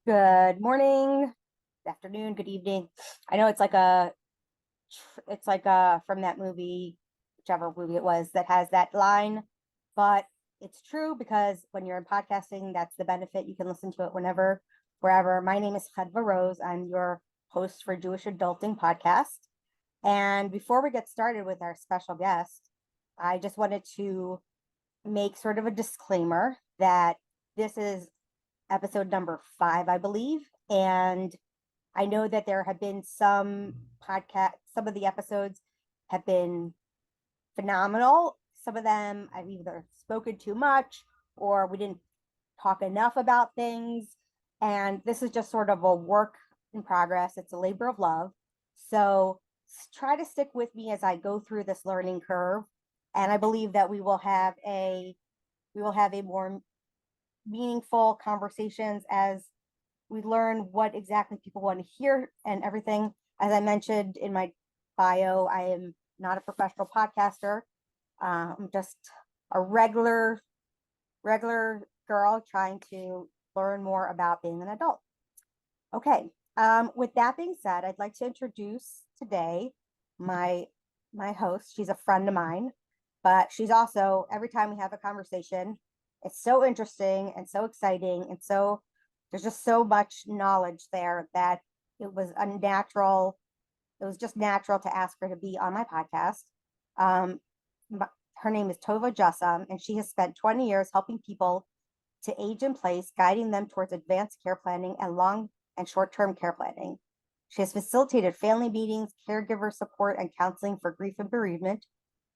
Good morning, good afternoon, good evening. I know it's like from that movie, whichever movie it was that has that line, but it's true because when you're in podcasting, that's the benefit. You can listen to it whenever, wherever. My name is Chadva Rose. I'm your host for Jewish Adulting Podcast. And before we get started with our special guest, I just wanted to make sort of a disclaimer that this is episode number 5, I believe. And I know that there have been some of the episodes have been phenomenal. Some of them I've either spoken too much or we didn't talk enough about things. And this is just sort of a work in progress. It's a labor of love. So try to stick with me as I go through this learning curve. And I believe that we will have a more meaningful conversations as we learn what exactly people want to hear and everything. As I mentioned in my bio, I am not a professional podcaster. I'm just a regular girl trying to learn more about being an adult. Okay. With that being said, I'd like to introduce today my my host. She's a friend of mine, but she's also every time we have a conversation, it's so interesting and so exciting and so there's just so much knowledge there that it was unnatural. It was just natural to ask her to be on my podcast. Um, Her name is Tova Jussim, and she has spent 20 years helping people to age in place, guiding them towards advanced care planning and long and short term care planning. She has facilitated family meetings, caregiver support, and counseling for grief and bereavement.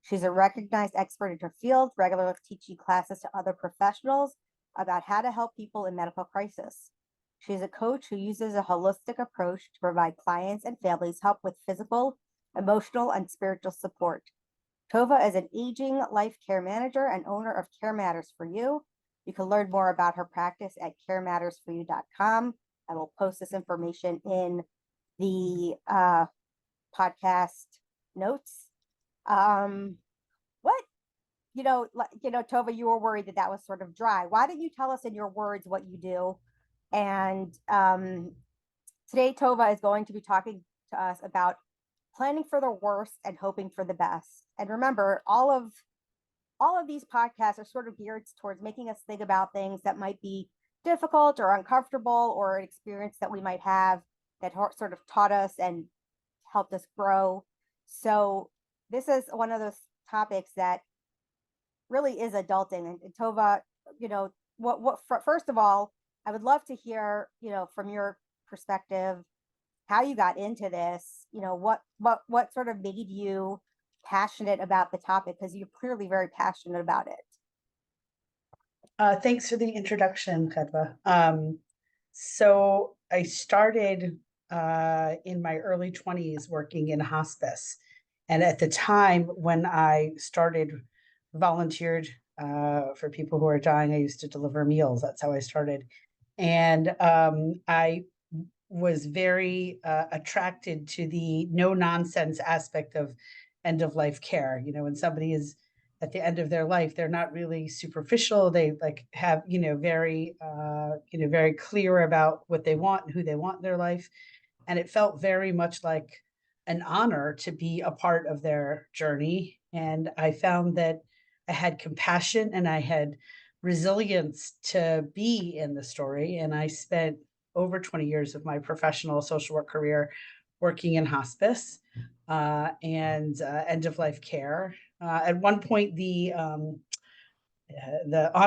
She's a recognized expert in her field, regularly teaching classes to other professionals about how to help people in medical crisis. She's a coach who uses a holistic approach to provide clients and families help with physical, emotional, and spiritual support. Tova is an aging life care manager and owner of Care Matters for You. You can learn more about her practice at caremattersforyou.com. I will post this information in the podcast notes. Um, what Tova, you were worried that that was sort of dry. Why don't you tell us in your words what you do? And today, Tova is going to be talking to us about planning for the worst and hoping for the best. And remember, all of these podcasts are sort of geared towards making us think about things that might be difficult or uncomfortable or an experience that we might have that sort of taught us and helped us grow. So this is one of those topics that really is adulting. And Tova, first of all, I would love to hear, from your perspective, how you got into this, what sort of made you passionate about the topic, because you're clearly very passionate about it. Thanks for the introduction, Kadva. So I started in my early 20s working in hospice. And at the time when I started, volunteered for people who are dying, I used to deliver meals. That's how I started. And I was very attracted to the no nonsense aspect of end of life care. When somebody is at the end of their life, they're not really superficial. They like have, very clear about what they want and who they want in their life. And it felt very much like an honor to be a part of their journey. And I found that I had compassion and I had resilience to be in the story. And I spent over 20 years of my professional social work career working in hospice and end of life care. At one point, the on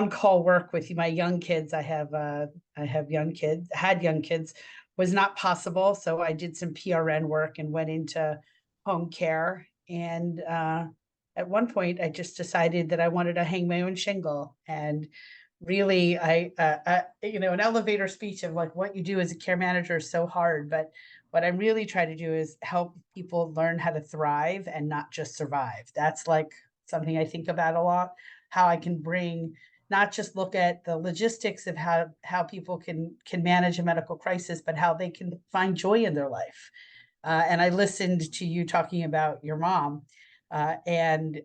call work with my young kids. I have young kids, had young kids, was not possible. So I did some PRN work and went into home care. And at one point, I just decided that I wanted to hang my own shingle. And really, an elevator speech of like what you do as a care manager is so hard, but what I'm really trying to do is help people learn how to thrive and not just survive. That's like something I think about a lot, how I can bring, not just look at the logistics of how people can manage a medical crisis, but how they can find joy in their life. And I listened to you talking about your mom and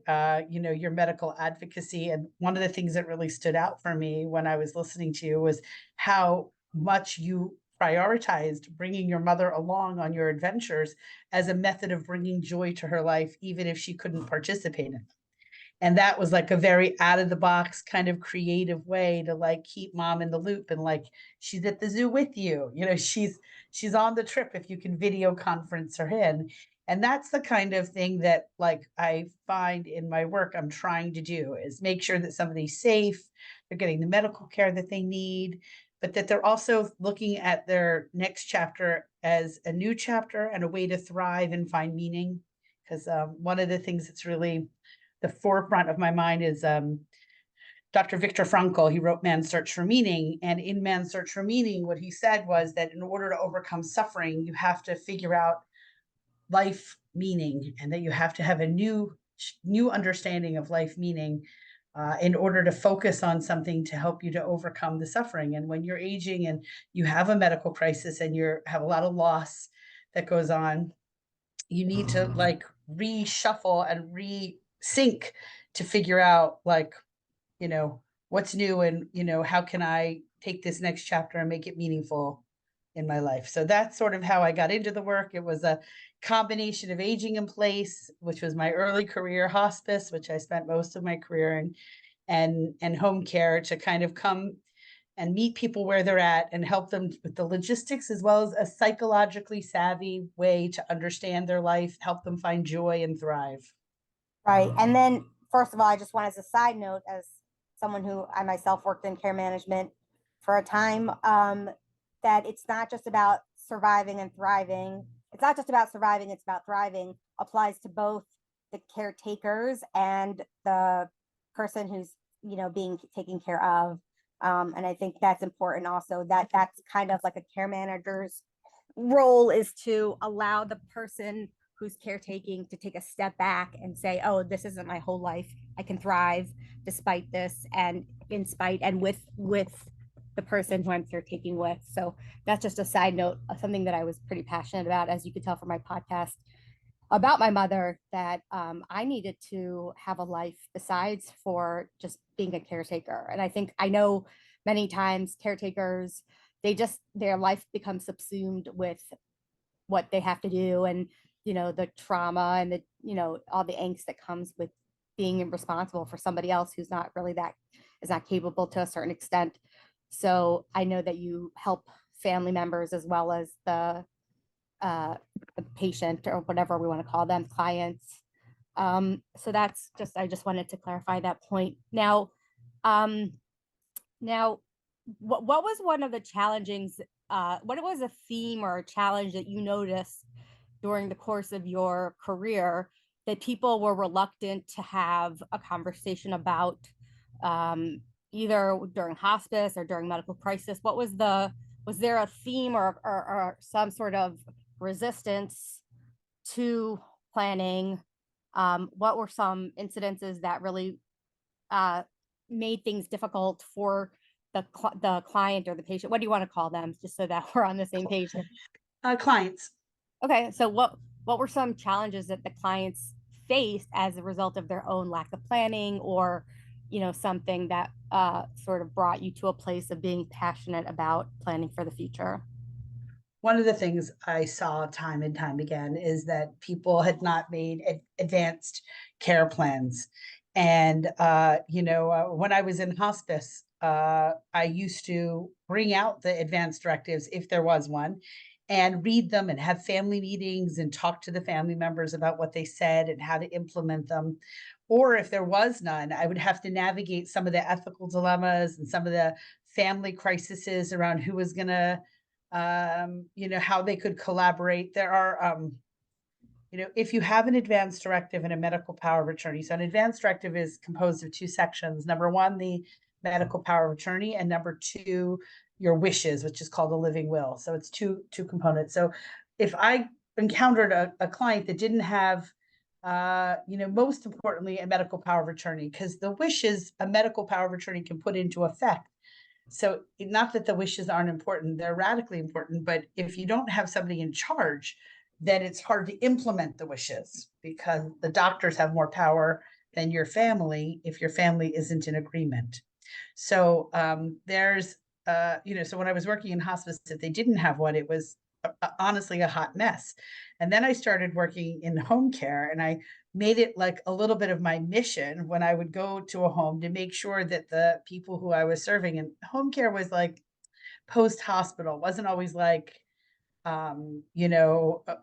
your medical advocacy. And one of the things that really stood out for me when I was listening to you was how much you prioritized bringing your mother along on your adventures as a method of bringing joy to her life, even if she couldn't participate in it. And that was like a very out of the box kind of creative way to like keep mom in the loop, and like she's at the zoo with you, she's on the trip if you can video conference her in. And that's the kind of thing that like I find in my work I'm trying to do, is make sure that somebody's safe, they're getting the medical care that they need, but that they're also looking at their next chapter as a new chapter and a way to thrive and find meaning. Because one of the things that's really the forefront of my mind is Dr. Viktor Frankl. He wrote Man's Search for Meaning. And in Man's Search for Meaning, what he said was that in order to overcome suffering, you have to figure out life meaning, and that you have to have a new understanding of life meaning in order to focus on something to help you to overcome the suffering. And when you're aging and you have a medical crisis and you have a lot of loss that goes on, you need to like reshuffle and resync to figure out like, what's new, and, how can I take this next chapter and make it meaningful in my life. So that's sort of how I got into the work. It was a combination of aging in place, which was my early career, hospice, which I spent most of my career in, and home care, to kind of come and meet people where they're at and help them with the logistics, as well as a psychologically savvy way to understand their life, help them find joy and thrive. Right. And then, first of all, I just want, as a side note, as someone who I myself worked in care management for a time, that it's not just about surviving and thriving. It's not just about surviving, it's about thriving, applies to both the caretakers and the person who's, being taken care of. And I think that's important also, that that's kind of like a care manager's role, is to allow the person who's caretaking to take a step back and say, oh, this isn't my whole life. I can thrive despite this, and in spite and with the person who I'm caretaking with. So that's just a side note of something that I was pretty passionate about, as you could tell from my podcast about my mother, that I needed to have a life besides for just being a caretaker. And I know many times caretakers, their life becomes subsumed with what they have to do, and the trauma and the all the angst that comes with being responsible for somebody else who's not really is not capable to a certain extent. So I know that you help family members as well as the patient, or whatever we want to call them, clients. So that's just, I just wanted to clarify that point. Now, what was one of the challengings, what was a theme or a challenge that you noticed during the course of your career that people were reluctant to have a conversation about, either during hospice or during medical crisis? Was there a theme or some sort of resistance to planning? What were some incidences that really made things difficult for the client or the patient? What do you want to call them, just so that we're on the same page? Clients. Okay, so what were some challenges that the clients faced as a result of their own lack of planning, or something that sort of brought you to a place of being passionate about planning for the future? One of the things I saw time and time again is that people had not made advanced care plans. And, when I was in hospice, I used to bring out the advanced directives, if there was one, and read them and have family meetings and talk to the family members about what they said and how to implement them. Or if there was none, I would have to navigate some of the ethical dilemmas and some of the family crises around who was going to, how they could collaborate. There are, if you have an advance directive and a medical power of attorney. So an advance directive is composed of two sections. Number one, the medical power of attorney, and number two, your wishes, which is called a living will. So it's two components. So if I encountered a client that didn't have, most importantly, a medical power of attorney, because the wishes a medical power of attorney can put into effect. So not that the wishes aren't important, they're radically important, but if you don't have somebody in charge, then it's hard to implement the wishes, because the doctors have more power than your family if your family isn't in agreement. So there's so when I was working in hospice, if they didn't have one, it was honestly a hot mess. And then I started working in home care, and I made it like a little bit of my mission when I would go to a home to make sure that the people who I was serving, and home care was like post hospital, wasn't always like um, you know, uh,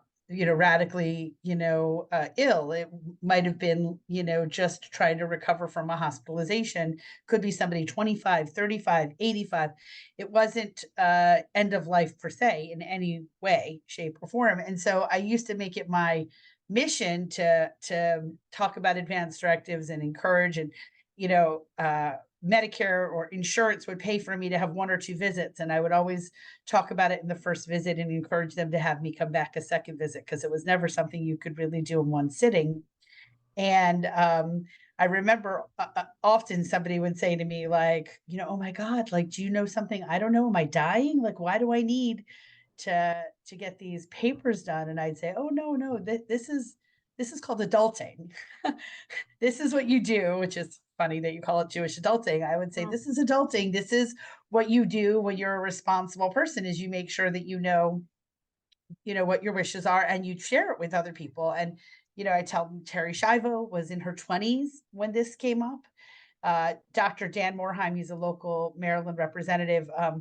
radically, ill. It might have been, just trying to recover from a hospitalization. Could be somebody 25, 35, 85. It wasn't end of life per se in any way, shape, or form. And so I used to make it my mission to talk about advanced directives and encourage and, you know, uh, Medicare or insurance would pay for me to have one or two visits. And I would always talk about it in the first visit and encourage them to have me come back a second visit because it was never something you could really do in one sitting. And I remember often somebody would say to me, like, oh my God, like, do you know something I don't know? Am I dying? Like, why do I need to get these papers done? And I'd say, oh no, no, this is called adulting. This is what you do, which is funny that you call it Jewish adulting. I would say Mm. this is adulting. This is what you do when you're a responsible person is you make sure that what your wishes are and you share it with other people. And, I tell them Terry Shivo was in her 20s when this came up. Dr. Dan Morheim, he's a local Maryland representative. I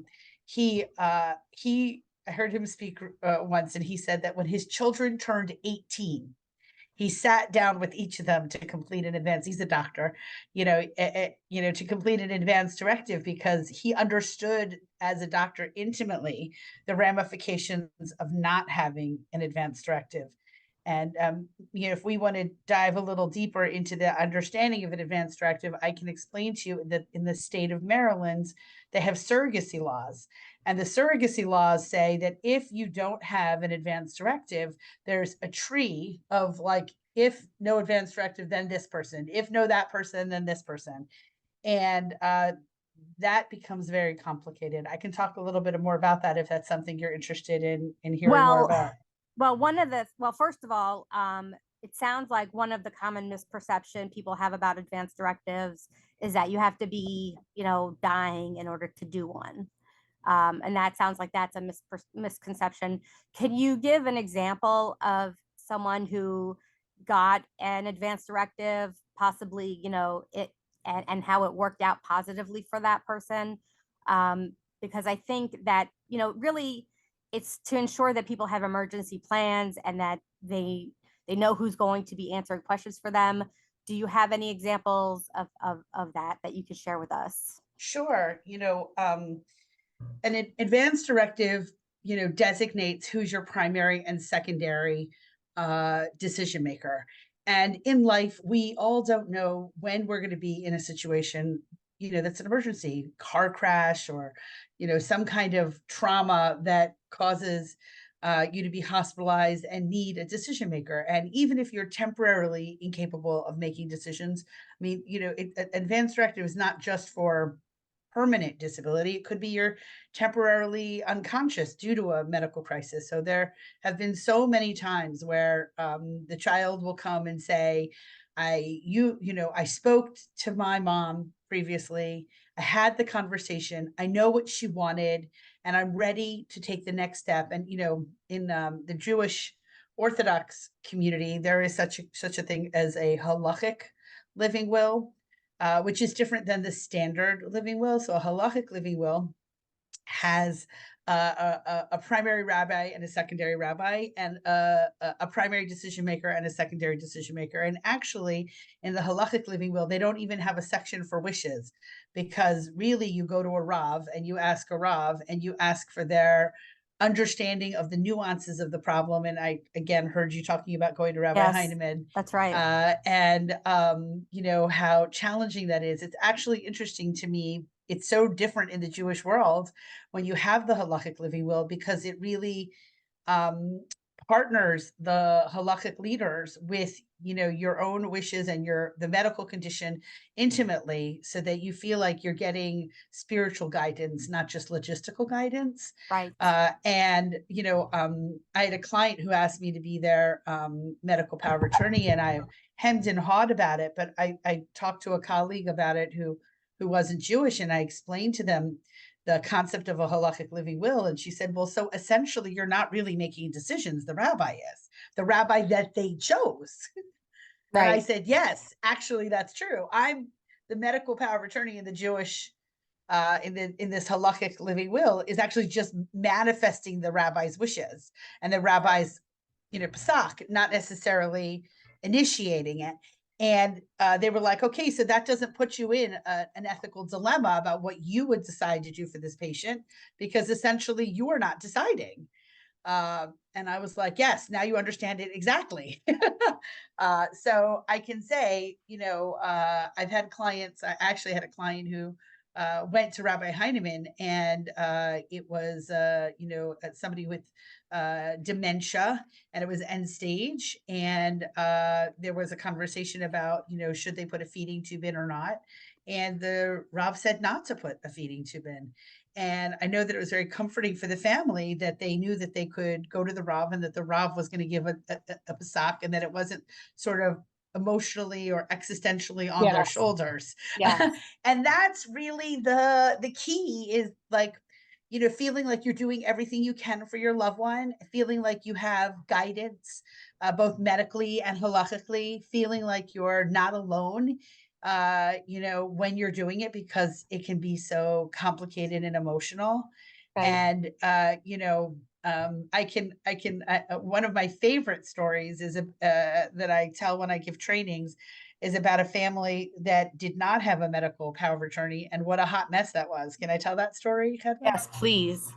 heard him speak once, and he said that when his children turned 18, he sat down with each of them to complete an advance. He's a doctor, to complete an advance directive because he understood as a doctor intimately the ramifications of not having an advance directive. And if we want to dive a little deeper into the understanding of an advance directive, I can explain to you that in the state of Maryland, they have surrogacy laws. And the surrogacy laws say that if you don't have an advance directive, there's a tree of like, if no advance directive, then this person, if no that person, then this person. And that becomes very complicated. I can talk a little bit more about that if that's something you're interested in hearing more Well, about. first of all, it sounds like one of the common misperception people have about advanced directives is that you have to be, dying in order to do one. And that sounds like that's a misconception. Can you give an example of someone who got an advance directive, possibly, and how it worked out positively for that person? Because I think that, really it's to ensure that people have emergency plans and that they know who's going to be answering questions for them. Do you have any examples of that you could share with us? Sure. An advance directive, designates who's your primary and secondary decision maker. And in life, we all don't know when we're going to be in a situation, that's an emergency, car crash, or, some kind of trauma that causes you to be hospitalized and need a decision maker. And even if you're temporarily incapable of making decisions, I mean, advance directive is not just for permanent disability. It could be you're temporarily unconscious due to a medical crisis. So there have been so many times where the child will come and say, I spoke to my mom previously. I had the conversation. I know what she wanted, and I'm ready to take the next step. And in the Jewish Orthodox community, there is such a thing as a halachic living will, which is different than the standard living will. So a halachic living will has a primary rabbi and a secondary rabbi, and a primary decision maker and a secondary decision maker. And actually, in the halachic living will, they don't even have a section for wishes, because really you go to a Rav and you ask for their understanding of the nuances of the problem. And I, again, heard you talking about going to Rabbi Yes, Heinemann, that's right. and how challenging that is. It's actually interesting to me. It's so different in the Jewish world when you have the halachic living will, because it really um, partners the halachic leaders with your own wishes and the medical condition intimately, so that you feel like you're getting spiritual guidance, not just logistical guidance. Right. And I had a client who asked me to be their medical power of attorney, and I hemmed and hawed about it. But I talked to a colleague about it who wasn't Jewish, and I explained to them the concept of a halachic living will. And she said, well, so essentially you're not really making decisions. The rabbi is the rabbi that they chose. And I Right. said, yes, actually, that's true. I'm the medical power of attorney in the Jewish in this halachic living will is actually just manifesting the rabbi's wishes and the rabbi's, psak, not necessarily initiating it. And they were like, okay, so that doesn't put you in an ethical dilemma about what you would decide to do for this patient, because essentially you are not deciding. And I was like, yes, now you understand it exactly. So I can say, I've had clients, I actually had a client who went to Rabbi Heinemann, and it was, somebody with dementia, and it was end stage. And there was a conversation about, should they put a feeding tube in or not? And the Rav said not to put a feeding tube in. And I know that it was very comforting for the family that they knew that they could go to the Rav and that the Rav was going to give a Pesach, and that it wasn't sort of emotionally or existentially on their Yes. shoulders. Yes. And that's really the key, is like, feeling like you're doing everything you can for your loved one, feeling like you have guidance, both medically and halachically, feeling like you're not alone, when you're doing it, because it can be so complicated and emotional. Right. And, one of my favorite stories is that I tell when I give trainings is about a family that did not have a medical power of attorney, and what a hot mess that was. Can I tell that story, Hedva? Yes, please.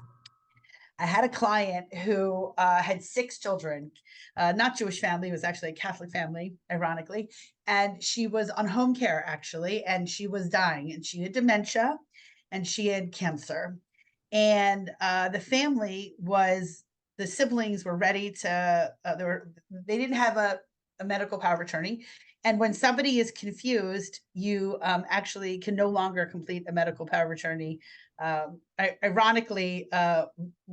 I had a client who had 6 children, not Jewish family, it was actually a Catholic family, ironically. And she was on home care, actually, and she was dying, and she had dementia and she had cancer. And the siblings were ready to, they didn't have a medical power of attorney. And when somebody is confused, you actually can no longer complete a medical power of attorney. Ironically,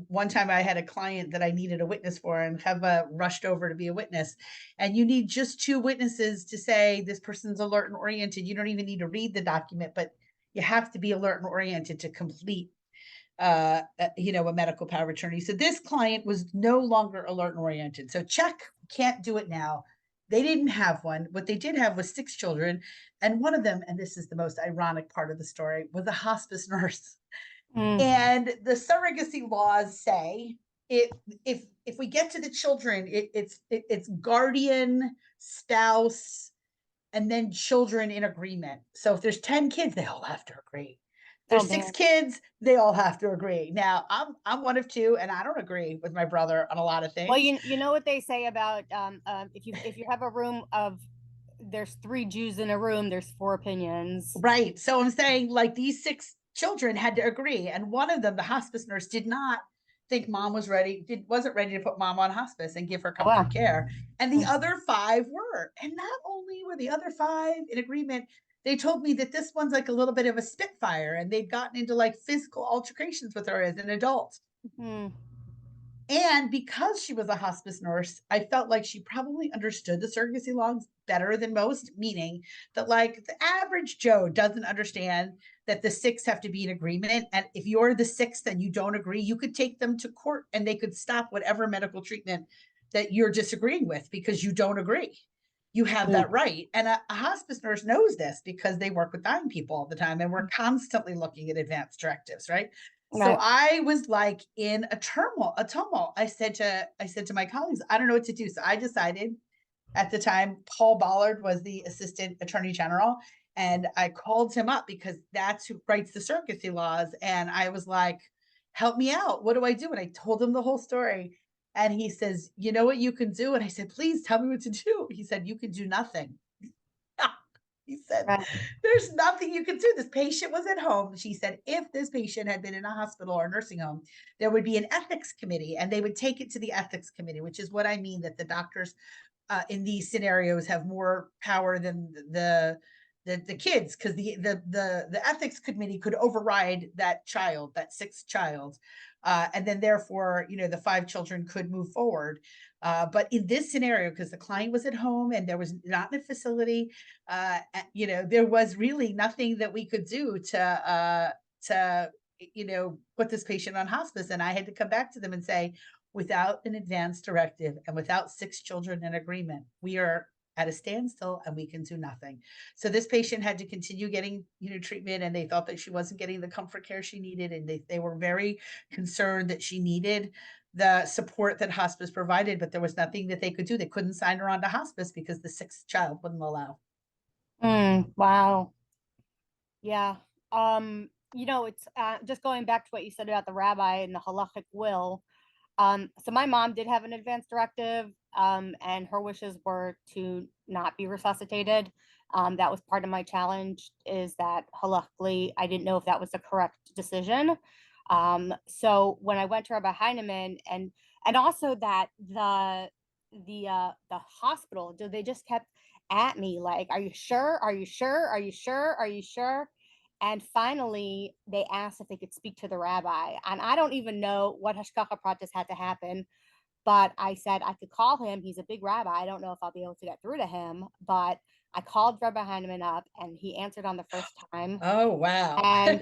one time I had a client that I needed a witness for, and Heva rushed over to be a witness. And you need just 2 witnesses to say this person's alert and oriented. You don't even need to read the document, but you have to be alert and oriented to complete a medical power of attorney. So this client was no longer alert and oriented. So check, can't do it now. They didn't have one. What they did have was 6 children. And one of them, and this is the most ironic part of the story, was a hospice nurse. Mm. And the surrogacy laws say if we get to the children, it's guardian, spouse, and then children in agreement. So if there's 10 kids, they all have to agree. Oh There's 6 man. kids, they all have to agree. Now I'm one of 2, and I don't agree with my brother on a lot of Well, things. you know what they say about if you have a room of there's 3 Jews in a room, there's 4 opinions. Right. So I'm saying, like, these 6 children had to agree. And one of them, the hospice nurse, did not think mom wasn't ready to put mom on hospice and give her Oh, wow. comfort care. And the other 5 were. And not only were the other 5 in agreement, they told me that this one's like a little bit of a spitfire, and they'd gotten into like physical altercations with her as an adult. Mm. And because she was a hospice nurse, I felt like she probably understood the surrogacy laws better than most, meaning that, like, the average Joe doesn't understand that the 6 have to be in agreement. And if you're the 6th and you don't agree, you could take them to court and they could stop whatever medical treatment that you're disagreeing with because you don't agree. You have Mm. that right. And a hospice nurse knows this because they work with dying people all the time, and we're constantly looking at advanced directives, right? So Right. I was like in a tumult. I said to my colleagues, I don't know what to do. So I decided, at the time, Paul Ballard was the assistant attorney general. And I called him up because that's who writes the surrogacy laws. And I was like, help me out. What do I do? And I told him the whole story. And he says, you know what you can do? And I said, please tell me what to do. He said, you can do nothing. He said, Right. there's nothing you can do. This patient was at home. She said, if this patient had been in a hospital or a nursing home, there would be an ethics committee, and they would take it to the ethics committee, which is what I mean, that the doctors in these scenarios have more power than the kids, because the ethics committee could override that 6th child, and then therefore the 5 children could move forward. But in this scenario, because the client was at home and there was not in a facility, there was really nothing that we could do to put this patient on hospice. And I had to come back to them and say, without an advance directive and without 6 children in agreement, we are at a standstill and we can do nothing. So this patient had to continue getting, treatment, and they thought that she wasn't getting the comfort care she needed. And they were very concerned that she needed the support that hospice provided, but there was nothing that they could do. They couldn't sign her on to hospice because the 6th child wouldn't allow. Wow. Yeah. It's just going back to what you said about the rabbi and the halachic will. So my mom did have an advance directive, and her wishes were to not be resuscitated. That was part of my challenge, is that halachically, I didn't know if that was the correct decision. So when I went to Rabbi Heinemann, and also that the hospital, they just kept at me like, are you sure? Are you sure? Are you sure? Are you sure? And finally, they asked if they could speak to the rabbi. And I don't even know what Hashgacha Pratis had to happen, but I said I could call him. He's a big rabbi. I don't know if I'll be able to get through to him, but I called Rabbi Heinemann up and he answered on the first time. Oh, wow. And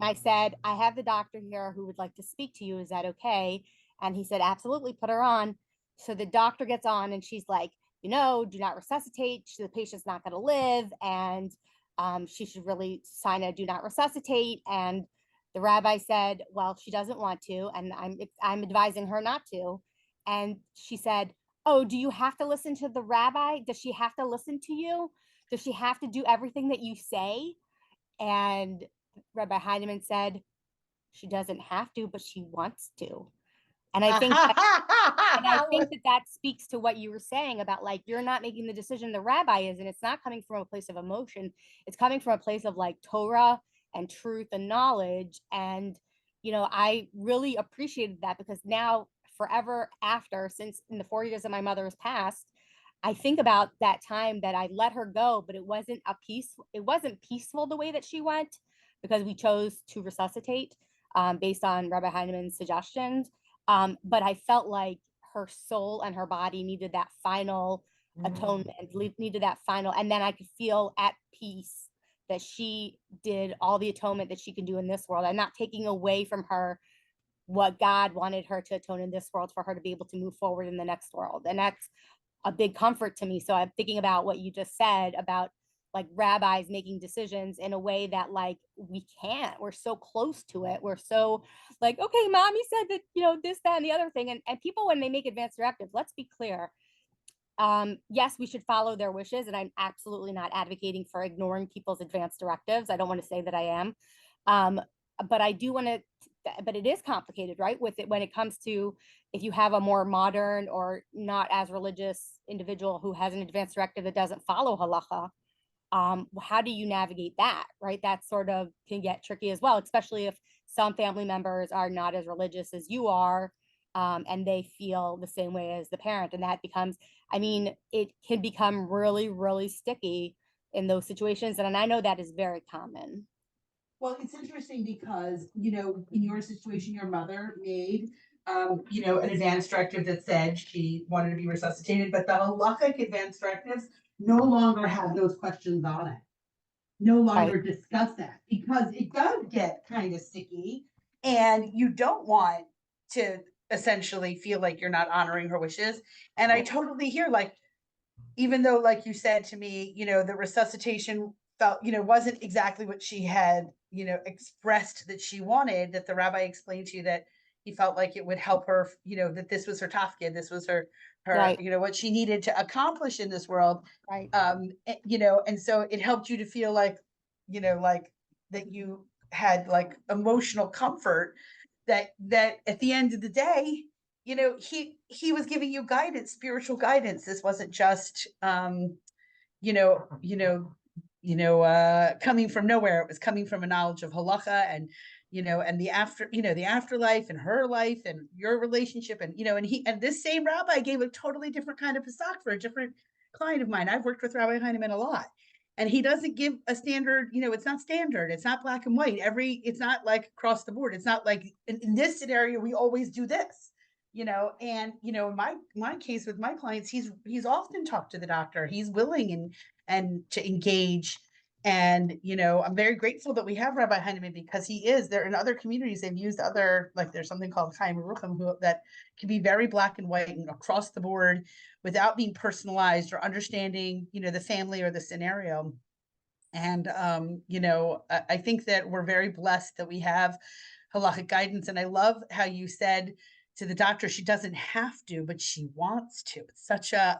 I said, I have the doctor here who would like to speak to you. Is that okay? And he said, absolutely, put her on. So the doctor gets on and she's like, do not resuscitate. The patient's not going to live. And she should really sign a do not resuscitate. And the rabbi said, well, she doesn't want to, and I'm advising her not to. And she said, oh, do you have to listen to the rabbi? Does she have to listen to you? Does she have to do everything that you say? And Rabbi Heinemann said, she doesn't have to, but she wants to. And I think that speaks to what you were saying about, like, you're not making the decision, the rabbi is, and it's not coming from a place of emotion. It's coming from a place of like Torah and truth and knowledge. And, I really appreciated that, because now forever after, since in the 4 years that my mother has passed, I think about that time that I let her go, but it wasn't peaceful the way that she went, because we chose to resuscitate based on Rabbi Heinemann's suggestions. But I felt like her soul and her body needed that final atonement, needed that final, and then I could feel at peace that she did all the atonement that she can do in this world. I'm not taking away from her what God wanted her to atone in this world for her to be able to move forward in the next world. And that's a big comfort to me. So I'm thinking about what you just said about like rabbis making decisions in a way that like we can't. We're so close to it. We're so like, okay, mommy said that, this, that, and the other thing. And people, when they make advance directives, let's be clear. Yes, we should follow their wishes. And I'm absolutely not advocating for ignoring people's advance directives. I don't want to say that I am. But I do want to, but it is complicated, right? With it, when it comes to, if you have a more modern or not as religious individual who has an advance directive that doesn't follow halacha, how do you navigate that, right? That sort of can get tricky as well, especially if some family members are not as religious as you are, and they feel the same way as the parent. And that becomes, it can become really, really sticky in those situations. And I know that is very common. Well, it's interesting because, in your situation, your mother made, an advance directive that said she wanted to be resuscitated, but the halachic advance directives no longer have those questions on it. No longer discuss that, because it does get kind of sticky, and you don't want to essentially feel like you're not honoring her wishes. And I totally hear, like, even though, like you said to me, the resuscitation felt, wasn't exactly what she had, expressed that she wanted, that the rabbi explained to you that he felt like it would help her, that this was her tafkid, this was her, Right. what she needed to accomplish in this world. Right. And so it helped you to feel like, like that you had like emotional comfort, that at the end of the day, he was giving you guidance, spiritual guidance. This wasn't just you know, coming from nowhere. It was coming from a knowledge of halacha, and and the afterlife, and her life, and your relationship, and and this same rabbi gave a totally different kind of pasuk for a different client of mine. I've worked with Rabbi Heinemann a lot, and he doesn't give a standard. It's not standard. It's not black and white. It's not like across the board. It's not like in this scenario we always do this. And in my case with my clients, he's often talked to the doctor. He's willing and to engage, And, I'm very grateful that we have Rabbi Heinemann, because he is there. In other communities, they've used other, like there's something called Chaim Rucham, that can be very black and white and across the board without being personalized or understanding, the family or the scenario. And, I think that we're very blessed that we have halachic guidance. And I love how you said to the doctor, she doesn't have to, but she wants to. It's such a,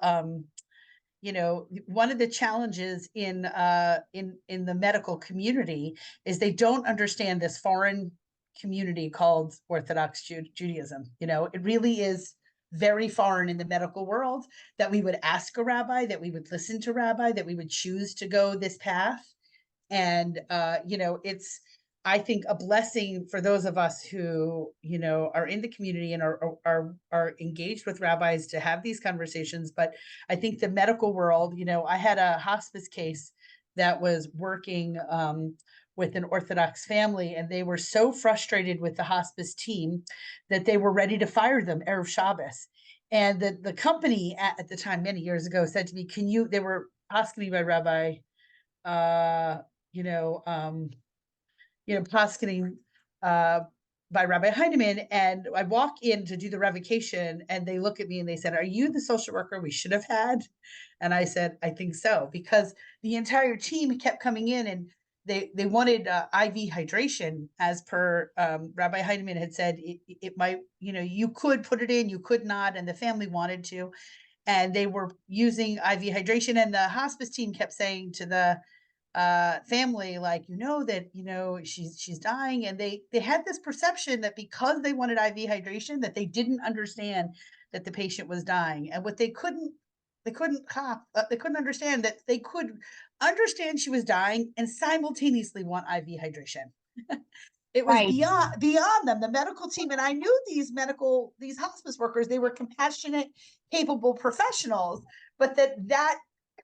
one of the challenges in the medical community is they don't understand this foreign community called Orthodox Judaism. It really is very foreign in the medical world that we would ask a rabbi, that we would listen to rabbi, that we would choose to go this path. And it's, I think, a blessing for those of us who are in the community and are engaged with rabbis to have these conversations. But I think the medical world, I had a hospice case that was working with an Orthodox family, and they were so frustrated with the hospice team that they were ready to fire them Erev Shabbos. And the company at the time, many years ago, said to me, they were asking me by Rabbi, uh, you know, um, posketing by Rabbi Heinemann. And I walk in to do the revocation, and they look at me and they said, "Are you the social worker we should have had?" And I said, "I think so," because the entire team kept coming in and they wanted IV hydration, as per Rabbi Heinemann had said. It might, you could put it in, you could not, and the family wanted to, and they were using IV hydration. And the hospice team kept saying to the family, like, that she's dying. And they had this perception that because they wanted IV hydration, that they didn't understand that the patient was dying. And what they couldn't understand, that they could understand she was dying and simultaneously want IV hydration. It was Right. beyond them, the medical team. And I knew these hospice workers, they were compassionate, capable professionals, but that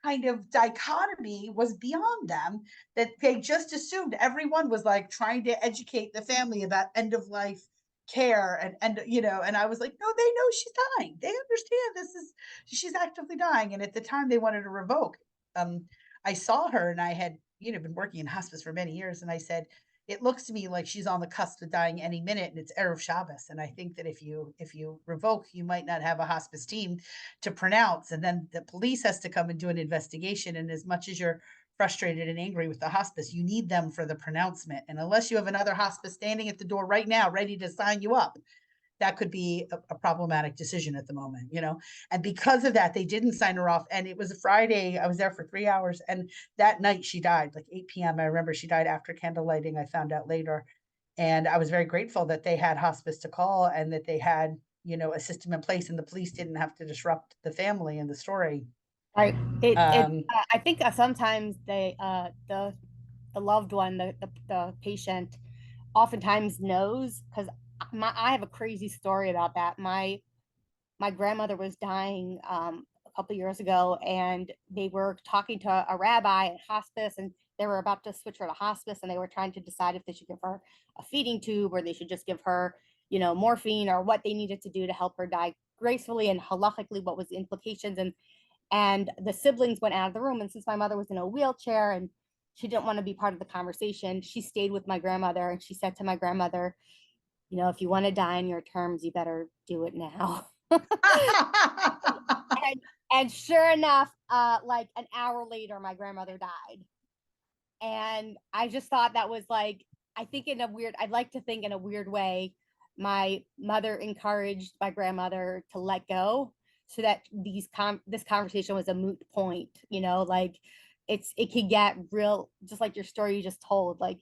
kind of dichotomy was beyond them, that they just assumed everyone was like trying to educate the family about end of life care. And I was like, no, they know she's dying. They understand she's actively dying. And at the time they wanted to revoke. I saw her, and I had, been working in hospice for many years. And I said, it looks to me like she's on the cusp of dying any minute, and it's Erev Shabbos. And I think that if you revoke, you might not have a hospice team to pronounce, and then the police has to come and do an investigation. And as much as you're frustrated and angry with the hospice, you need them for the pronouncement. And unless you have another hospice standing at the door right now, ready to sign you up, that could be a problematic decision at the moment, And because of that, they didn't sign her off. And it was a Friday. I was there for 3 hours. And that night she died, like 8 p.m. I remember she died after candle lighting. I found out later. And I was very grateful that they had hospice to call, and that they had, a system in place, and the police didn't have to disrupt the family and the story. Right. Um, I think sometimes the loved one, the patient, oftentimes knows, because I have a crazy story about that. My grandmother was dying a couple years ago, and they were talking to a rabbi at hospice, and they were about to switch her to hospice, and they were trying to decide if they should give her a feeding tube or they should just give her, morphine, or what they needed to do to help her die gracefully, and halachically what was the implications. And the siblings went out of the room, and since my mother was in a wheelchair and she didn't want to be part of the conversation, she stayed with my grandmother, and she said to my grandmother, if you want to die on your terms, you better do it now. and, and sure enough, like an hour later, my grandmother died. And I just thought that was like, I'd like to think in a weird way, my mother encouraged my grandmother to let go, so that this conversation was a moot point, like it could get real, just like your story you just told. Like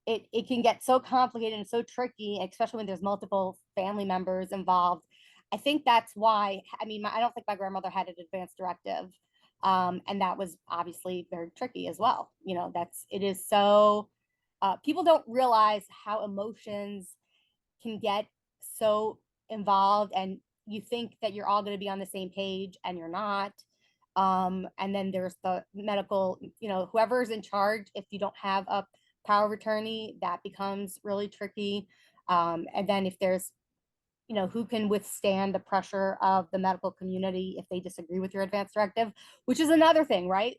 it can get so complicated and so tricky, especially when there's multiple family members involved. I think that's why, I don't think my grandmother had an advance directive. And that was obviously very tricky as well. It is so, people don't realize how emotions can get so involved, and you think that you're all going to be on the same page, and you're not. And then there's the medical, whoever's in charge, if you don't have a power of attorney, that becomes really tricky. And then if there's, who can withstand the pressure of the medical community if they disagree with your advance directive, which is another thing, right?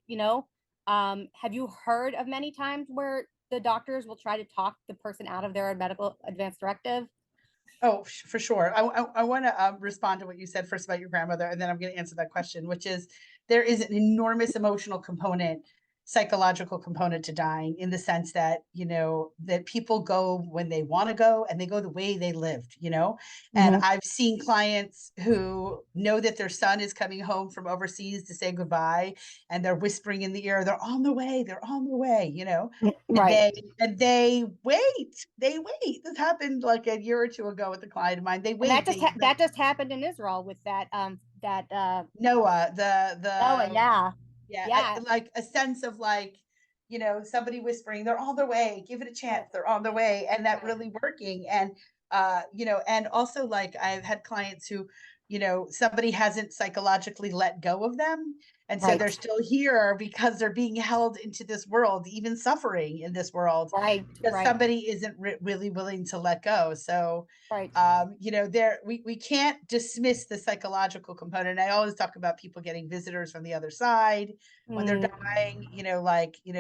Have you heard of many times where the doctors will try to talk the person out of their medical advance directive? Oh, for sure. I want to respond to what you said first about your grandmother, and then I'm going to answer that question, which is there is an enormous emotional component, psychological component to dying, in the sense that, that people go when they want to go and they go the way they lived, And Hmm. I've seen clients who know that their son is coming home from overseas to say goodbye, and they're whispering in the ear, they're on the way, they're on the way. And Right. they wait. This happened like a year or two ago with a client of mine. They And wait. that just happened in Israel with that Noah, Noah, yeah. yeah, Yeah. like a sense of like, somebody whispering, they're on their way, give it a Right. chance, they're on their way, and that Right. really working. And and also like I've had clients who, somebody hasn't psychologically let go of them. And so they're Right. still here because they're being held into this world, even suffering in this world, Right. because Right. somebody isn't really willing to let go. So Right. there we can't dismiss the psychological component. I always talk about people getting visitors from the other side when they're Mm, dying,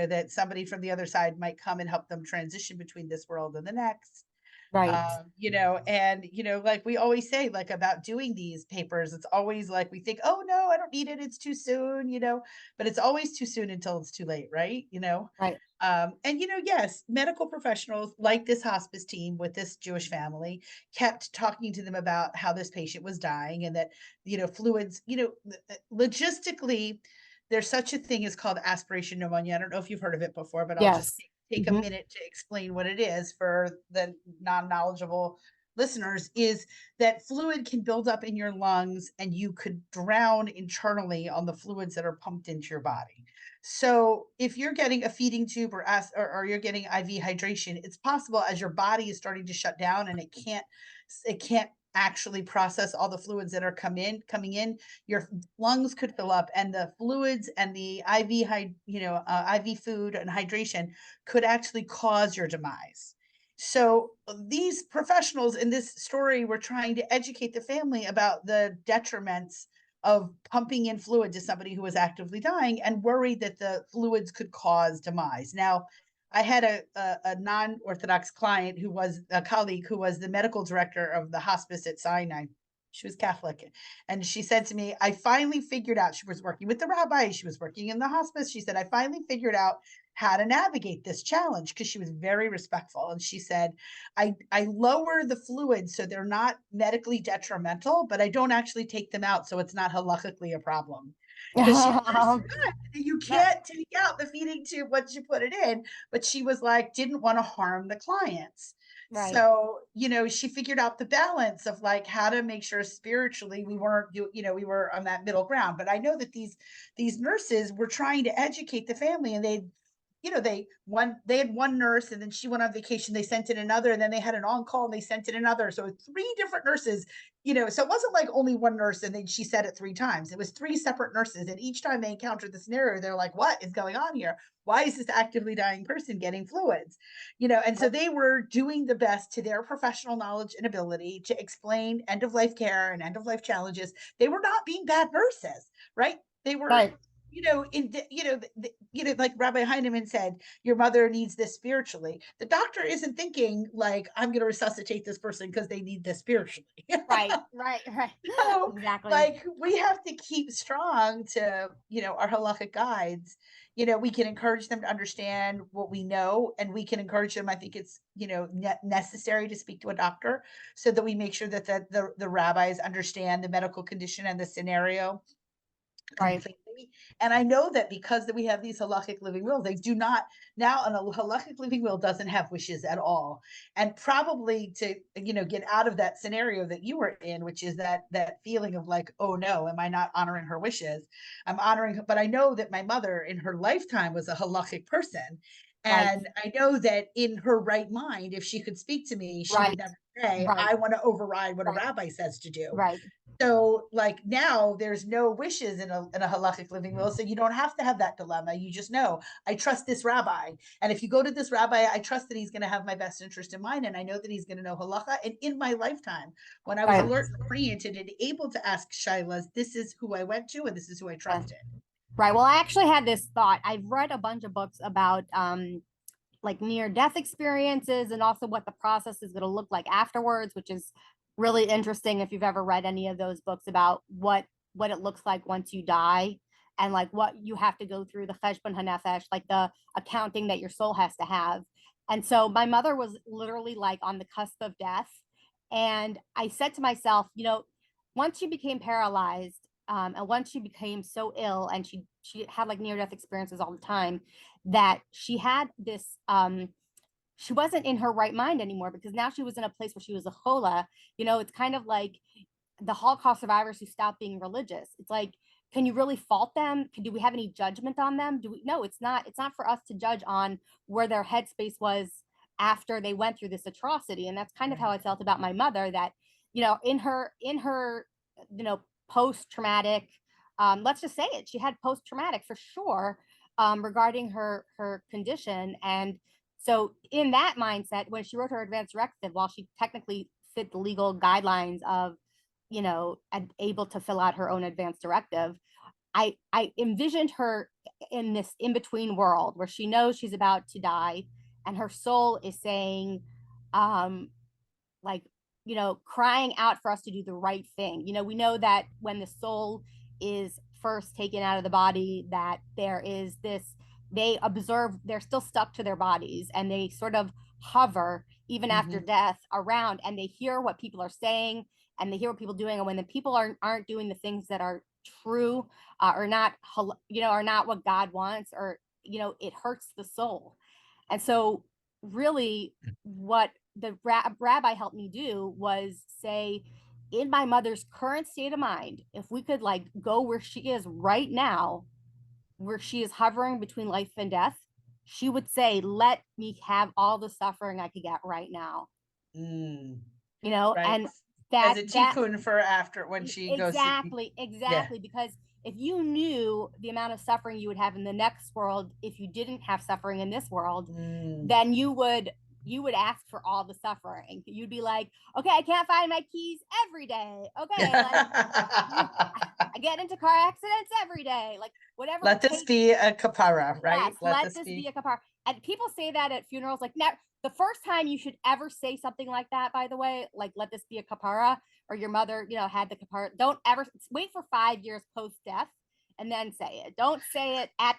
that somebody from the other side might come and help them transition between this world and the next. right. And like we always say, like about doing these papers, it's always like we think, oh no, I don't need it, it's too soon, but it's always too soon until it's too late, right? Right. And yes, medical professionals like this hospice team with this Jewish family kept talking to them about how this patient was dying, and that, fluids, logistically, there's such a thing as called aspiration pneumonia. I don't know if you've heard of it before, but I'll just Yes. take a Hmm. minute to explain what it is for the non-knowledgeable listeners. Is that fluid can build up in your lungs and you could drown internally on the fluids that are pumped into your body. So if you're getting a feeding tube or you're getting IV hydration, it's possible, as your body is starting to shut down and it can't actually process all the fluids that are coming in, your lungs could fill up, and the fluids and the IV food and hydration could actually cause your demise. So these professionals in this story were trying to educate the family about the detriments of pumping in fluid to somebody who was actively dying, and worried that the fluids could cause demise. Now, I had a non-Orthodox client who was a colleague who was the medical director of the hospice at Sinai. She was Catholic. And she said to me, I finally figured out, she was working with the rabbi, she was working in the hospice. She said, I finally figured out how to navigate this challenge, because she was very respectful. And she said, I lower the fluids so they're not medically detrimental, but I don't actually take them out so it's not halakhically a problem. Because she understood you Yeah. can't take out the feeding tube once you put it in, but she was like, didn't want to harm the clients. Right. So, she figured out the balance of like how to make sure spiritually we weren't, we were on that middle ground. But I know that these nurses were trying to educate the family, and they had one nurse, and then she went on vacation, they sent in another, and then they had an on-call and they sent in another. So three different nurses, so it wasn't like only one nurse and then she said it three times. It was three separate nurses, and each time they encountered the scenario, they're like, what is going on here? Why is this actively dying person getting fluids? And so they were doing the best to their professional knowledge and ability to explain end of life care and end of life challenges. They were not being bad nurses, right? They were, Right. like Rabbi Heinemann said, your mother needs this spiritually. The doctor isn't thinking like, I'm going to resuscitate this person because they need this spiritually. Right. Right. Right. So, Exactly. like, we have to keep strong to, our halakhic guides. We can encourage them to understand what we know, and we can encourage them. I think it's, necessary to speak to a doctor so that we make sure that the rabbis understand the medical condition and the scenario Right. completely. And I know that because that we have these halachic living wills, they do not now, and a halachic living will doesn't have wishes at all. And probably to, get out of that scenario that you were in, which is that feeling of like, oh no, am I not honoring her wishes? I'm honoring her, but I know that my mother in her lifetime was a halachic person. Right. And I know that in her right mind, if she could speak to me, she would Right. never say, Right. I want to override what a Right. rabbi says to do. Right. So like now there's no wishes in a halachic living will. So you don't have to have that dilemma. You just know, I trust this rabbi. And if you go to this rabbi, I trust that he's going to have my best interest in mind. And I know that he's going to know halacha. And in my lifetime, when I was Right. alert and oriented and able to ask shailas, this is who I went to and this is who I Yeah. trusted. Right. Well, I actually had this thought. I've read a bunch of books about like near death experiences and also what the process is going to look like afterwards, which is really interesting if you've ever read any of those books about what it looks like once you die and like what you have to go through, the cheshbon hanefesh, like the accounting that your soul has to have. And so my mother was literally like on the cusp of death. And I said to myself, once she became paralyzed, and once she became so ill and she had like near death experiences all the time, that she had this she wasn't in her right mind anymore because now she was in a place where she was a chola. It's kind of like the Holocaust survivors who stopped being religious. It's like, can you really fault them? Do we have any judgment on them? Do we? No, it's not. It's not for us to judge on where their headspace was after they went through this atrocity. And that's kind of how Right. I felt about my mother. That in her post traumatic. Let's just say it. She had post traumatic for sure regarding her condition, and so in that mindset, when she wrote her advance directive, while she technically fit the legal guidelines of able to fill out her own advance directive, I envisioned her in this in between world where she knows she's about to die, and her soul is saying, um, like, crying out for us to do the right thing. We know that when the soul is first taken out of the body, that there is this, they observe, they're still stuck to their bodies and they sort of hover even after Mm-hmm. death around, and they hear what people are saying and they hear what people are doing. And when the people aren't doing the things that are true, or not, are not what God wants, or, it hurts the soul. And so really what the rabbi helped me do was say, in my mother's current state of mind, if we could like go where she is right now, where she is hovering between life and death, she would say, let me have all the suffering I could get right now. Mm, right. And As that a that tikkun for after when she goes to, yeah. exactly, because if you knew the amount of suffering you would have in the next world if you didn't have suffering in this world, Mm. then you would ask for all the suffering. You'd be like, okay, I can't find my keys every day. Okay, like I get into car accidents every day. Like whatever Let it this takes. be a kapara, Yes, right? Let let this this be be. a kapara. And people say that at funerals. Like, now, the first time you should ever say something like that, by the way, like let this be a kapara, or your mother, had the kapara. Don't ever wait for 5 years post death and then say it. Don't say it at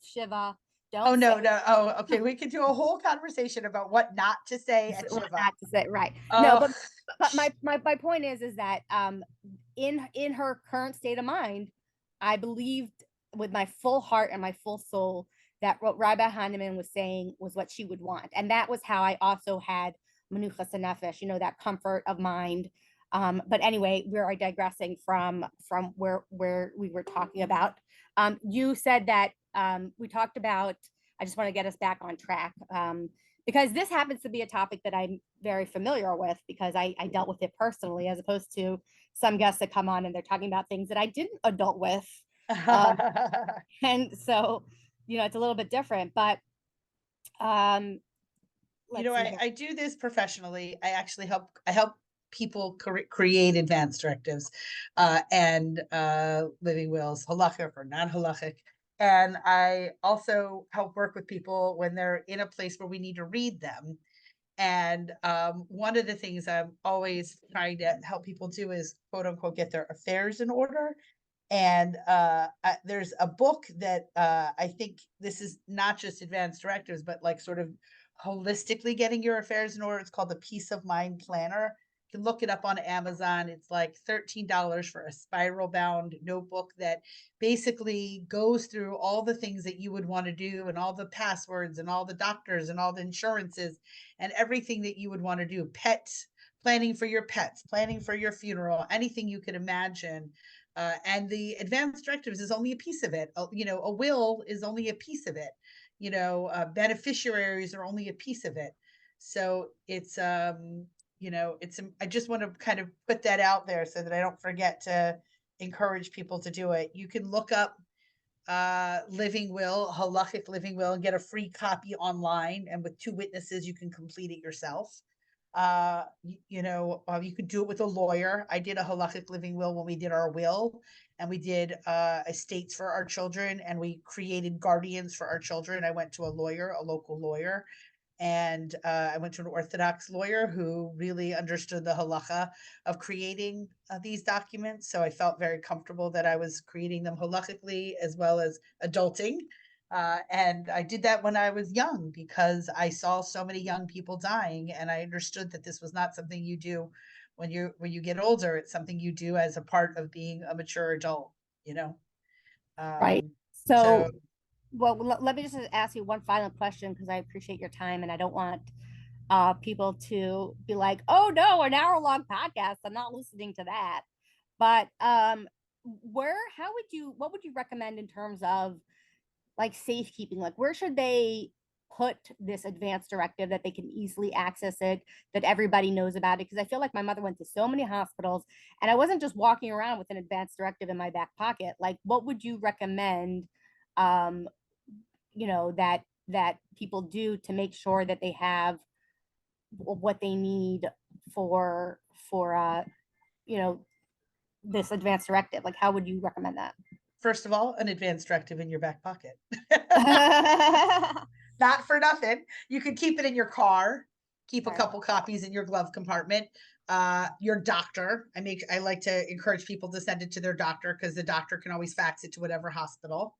Shiva. Oh, Don't say no, no. Oh, okay. We could do a whole conversation about what not to say at what Shiva. not to say. Right. No, Oh, but my point is that in her current state of mind, I believed with my full heart and my full soul that what Rabbi Hahnemann was saying was what she would want, and that was how I also had menuchas nefesh, that comfort of mind. But anyway, we're digressing from where we were talking about. You said that we talked about. I just want to get us back on track. Because this happens to be a topic that I'm very familiar with because I dealt with it personally, as opposed to some guests that come on and they're talking about things that I didn't adult with. Um, and so, it's a little bit different, but um, you let's know, see I, here. I do this professionally. I help people create advanced directives and living wills, halachic or non halachic. And I also help work with people when they're in a place where we need to read them. And one of the things I'm always trying to help people do is quote unquote get their affairs in order. And there's a book that I think this is not just advanced directives, but like sort of holistically getting your affairs in order. It's called the Peace of Mind Planner. You can look it up on Amazon. It's like $13 for a spiral bound notebook that basically goes through all the things that you would want to do and all the passwords and all the doctors and all the insurances and everything that you would want to do. Pets, planning for your pets, planning for your funeral, anything you could imagine. And the advanced directives is only a piece of it. A will is only a piece of it. Beneficiaries are only a piece of it. So I just want to kind of put that out there so that I don't forget to encourage people to do it. You can look up living will, halachic living will, and get a free copy online. And with two witnesses, you can complete it yourself. You could do it with a lawyer. I did a halachic living will when we did our will, and we did estates for our children, and we created guardians for our children. I went to a lawyer, a local lawyer, and I went to an Orthodox lawyer who really understood the halacha of creating these documents. So I felt very comfortable that I was creating them halachically as well as adulting. And I did that when I was young because I saw so many young people dying, and I understood that this was not something you do when you get older. It's something you do as a part of being a mature adult, you know. Right. So So, well, let me just ask you one final question because I appreciate your time and I don't want people to be like, oh no, an hour long podcast. I'm not listening to that. But what would you recommend in terms of like safekeeping? Like, where should they put this advanced directive that they can easily access it, that everybody knows about it? Because I feel like my mother went to so many hospitals and I wasn't just walking around with an advanced directive in my back pocket. Like, what would you recommend, um, that people do to make sure that they have what they need for you know, this advanced directive? Like, how would you recommend that? first of all, an advance directive in your back pocket. Right. Not for nothing. You could keep it in your car, keep a couple copies in your glove compartment. Your doctor. I like to encourage people to send it to their doctor because the doctor can always fax it to whatever hospital.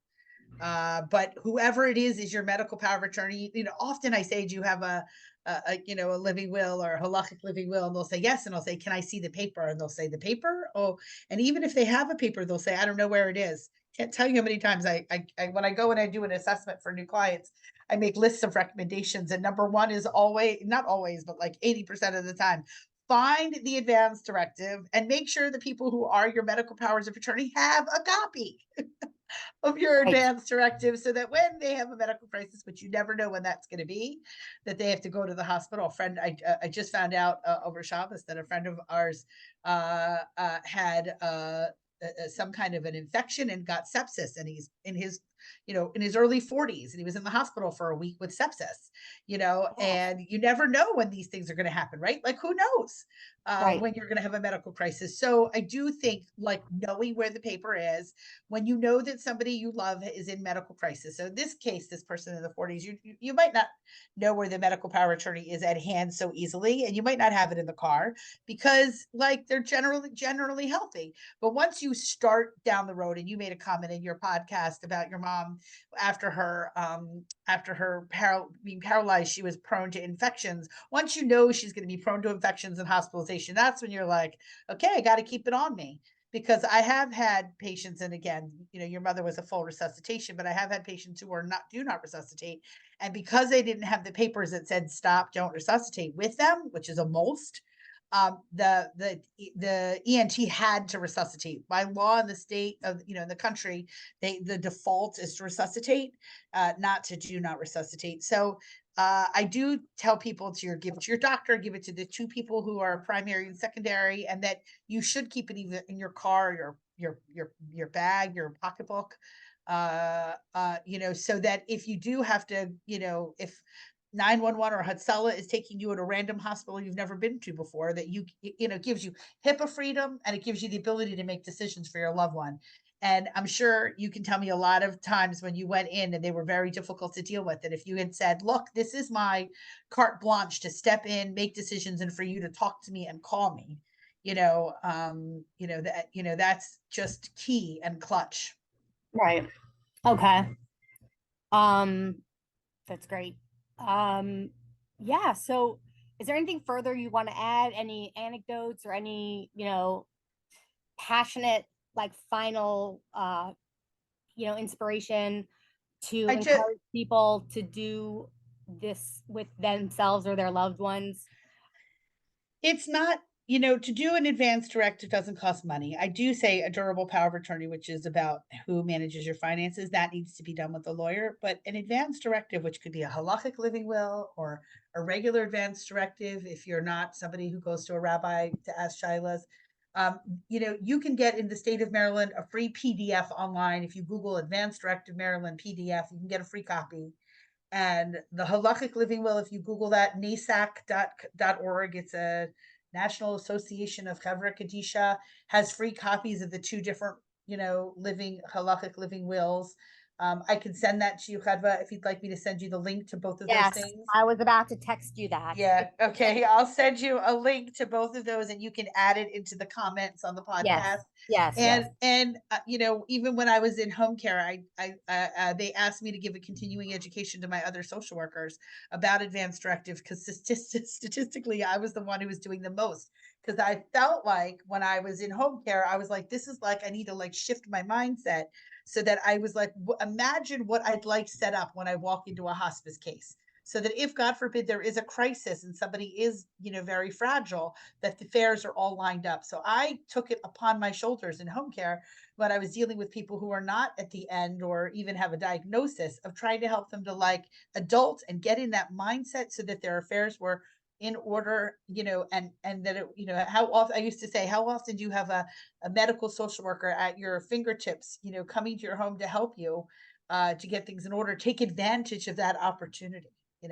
But whoever it is your medical power of attorney. Often I say, do you have a living will or a halachic living will? And they'll say yes, and I'll say, can I see the paper? And they'll say, the paper? Oh, and even if they have a paper, they'll say, I don't know where it is. Can't tell you how many times I when I go and I do an assessment for new clients, I make lists of recommendations, and number one is always, not always, but like 80% of the time, find the advance directive and make sure the people who are your medical powers of attorney have a copy of your Right. advance directive, so that when they have a medical crisis, which you never know when that's going to be, that they have to go to the hospital. A friend, I just found out over Shabbos that a friend of ours had some kind of an infection and got sepsis, and he's in his early 40s, and he was in the hospital for a week with sepsis. Gosh. And you never know when these things are going to happen, right? Like, who knows Right. when you're going to have a medical crisis. So I do think, like, knowing where the paper is when you know that somebody you love is in medical crisis. So in this case, this person in the 40s, you might not know where the medical power attorney is at hand so easily, and you might not have it in the car because, like, they're generally healthy. But once you start down the road, and you made a comment in your podcast about your mom after her being paralyzed, she was prone to infections. Once you know she's going to be prone to infections and hospitalization, that's when you're like, okay, I got to keep it on me. Because I have had patients, and again, your mother was a full resuscitation, but I have had patients who do not resuscitate, and because they didn't have the papers that said stop, don't resuscitate with them, which is a most, the ENT had to resuscitate by law in the state of, in the country. The default is to resuscitate, not to do not resuscitate. So I do tell people to give it to your doctor, give it to the two people who are primary and secondary, and that you should keep it either in your car, your bag, your pocketbook, so that if you do have to, if 911 or Hatsala is taking you at a random hospital you've never been to before, that gives you HIPAA freedom, and it gives you the ability to make decisions for your loved one. And I'm sure you can tell me a lot of times when you went in and they were very difficult to deal with, that if you had said, look, this is my carte blanche to step in, make decisions, and for you to talk to me and call me, that's just key and clutch. Right. Okay. Um, that's great. Um, yeah. So, is there anything further you want to add? Any anecdotes or any, passionate, like final, inspiration to I just encourage people to do this with themselves or their loved ones? It's not, to do an advance directive doesn't cost money. I do say a durable power of attorney, which is about who manages your finances, that needs to be done with a lawyer. But an advance directive, which could be a halachic living will or a regular advance directive, if you're not somebody who goes to a rabbi to ask shailas, you can get in the state of Maryland a free PDF online. If you Google Advanced Directive Maryland PDF, you can get a free copy. And the halachic living will, if you Google that, nasac.org, it's a National Association of Chevra Kadisha, has free copies of the two different, living halachic living wills. I can send that to you, Chadva, if you'd like me to send you the link to both of those Yes, things. I was about to text you that. Yeah. Okay. I'll send you a link to both of those and you can add it into the comments on the Yes, podcast. yes, And, yes. even when I was in home care, they asked me to give a continuing education to my other social workers about advanced directive because statistically, I was the one who was doing the most. Because I felt like when I was in home care, I was like, this is like, I need to like shift my mindset so that I was like, imagine what I'd like set up when I walk into a hospice case so that if God forbid there is a crisis and somebody is very fragile, that the fares are all lined up. So I took it upon my shoulders in home care when I was dealing with people who are not at the end or even have a diagnosis of trying to help them to like adult and get in that mindset so that their affairs were in order, and that it, how often I used to say, how often do you have a medical social worker at your fingertips, coming to your home to help you to get things in order? Take advantage of that opportunity.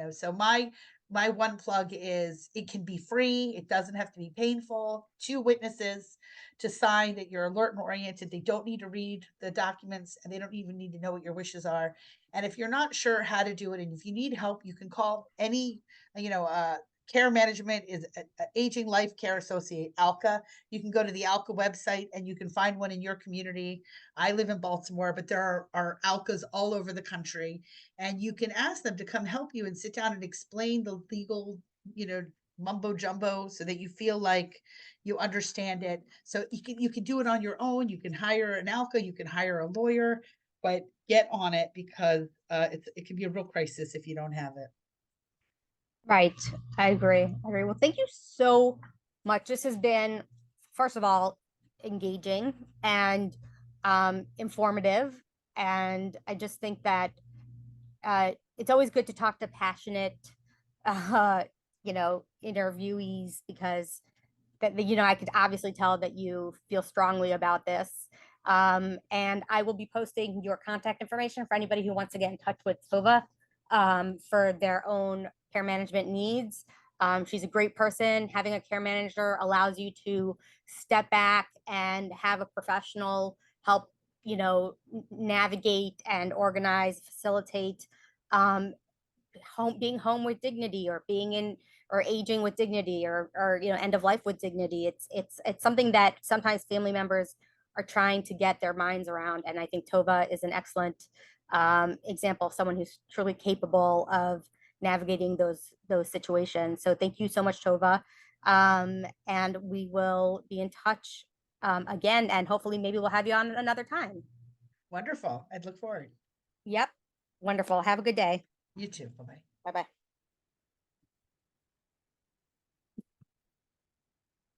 So my one plug is it can be free. It doesn't have to be painful. 2 witnesses to sign that you're alert and oriented. They don't need to read the documents and they don't even need to know what your wishes are. And if you're not sure how to do it, and if you need help, you can call any, care management is Aging Life Care Associate, ALCA. You can go to the ALCA website and you can find one in your community. I live in Baltimore, but there are ALCAs all over the country, and you can ask them to come help you and sit down and explain the legal, mumbo jumbo so that you feel like you understand it. So you can do it on your own. You can hire an ALCA, you can hire a lawyer, but get on it because it can be a real crisis if you don't have it. Right. I agree. I agree. Well, thank you so much. This has been, first of all, engaging and informative. And I just think that it's always good to talk to passionate, uh, interviewees because I could obviously tell that you feel strongly about this. And I will be posting your contact information for anybody who wants to get in touch with Tova for their own care management needs. She's a great person. Having a care manager allows you to step back and have a professional help, navigate and organize, facilitate being home with dignity or being in or aging with dignity or end of life with dignity. It's something that sometimes family members are trying to get their minds around, and I think Tova is an excellent example of someone who's truly capable of navigating those situations. So thank you so much, Tova, and we will be in touch again, and hopefully maybe we'll have you on another time. Wonderful. I'd look forward. Yep. Wonderful. Have a good day. You too. Bye bye. Bye bye.